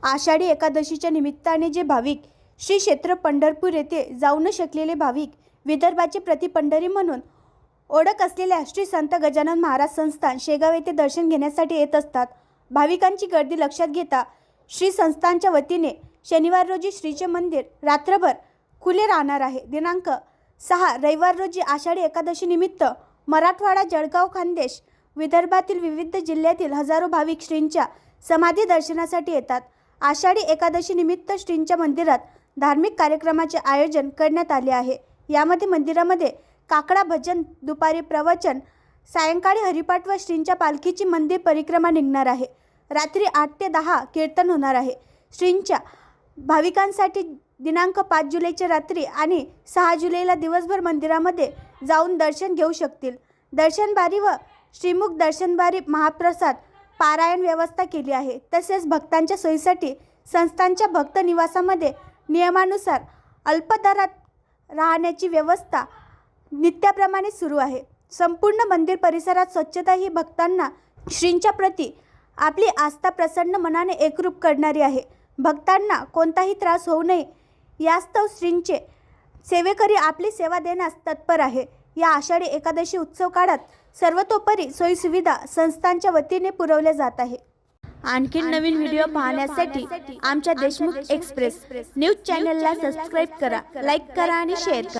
आषाढी एकादशीच्या निमित्ताने जे भाविक श्री क्षेत्र पंढरपूर येथे जाऊ न शकलेले भाविक विदर्भाचे प्रतिपंढरी म्हणून ओळख असलेल्या श्री संत गजानन महाराज संस्थान शेगाव येथे दर्शन घेण्यासाठी येत असतात। भाविकांची गर्दी लक्षात घेता श्री संस्थानच्या वतीने शनिवार रोजी श्रीचे मंदिर रात्रभर खुले राहणार आहे। दिनांक 6 रविवार रोजी आषाढी एकादशी निमित्त मराठवाडा, जळगाव, खान्देश, विदर्भातील विविध जिल्ह्यातील हजारो भाविक श्रींच्या समाधी दर्शनासाठी येतात। आषाढी एकादशी निमित्त श्रींच्या मंदिरात धार्मिक कार्यक्रमाचे आयोजन करण्यात आले आहे। यामध्ये मंदिरामध्ये काकडा भजन, दुपारी प्रवचन, सायंकाळी हरिपाठ व श्रींच्या पालखीची मंदिर परिक्रमा निघणार आहे। रात्री 8 ते 10 कीर्तन होणार आहे। श्रींच्या भाविकांसाठी दिनांक 5 जुलैच्या रात्री आणि 6 जुलैला दिवसभर मंदिरामध्ये जाऊन दर्शन घेऊ शकतील। दर्शनबारी व श्रीमुख दर्शनबारी, महाप्रसाद, पारायण व्यवस्था केली आहे। तसेच भक्तांच्या सोयीसाठी संस्थांच्या भक्त निवासामध्ये नियमानुसार अल्प दरात राहण्याची व्यवस्था नित्याप्रमाणे सुरू आहे। संपूर्ण मंदिर परिसरात स्वच्छता ही भक्तांना श्रींच्या प्रती आपली आस्था प्रसन्न मनाने एकरूप करणारी आहे। भक्तांना कोणताही त्रास होऊ नये यास्तव श्रींचे सेवेकरी आपली सेवा देण्यास तत्पर आहे। या आषाढी एकादशी उत्सव काळात सर्वतोपरी सोयीसुविधा संस्थांच्या वतीने पुरवल्या जात आहे। आणखी नवीन व्हिडिओ पाहण्यासाठी आमच्या देशमुख एक्सप्रेस न्यूज चॅनलला सबस्क्राईब करा, लाईक करा आणि शेअर करा।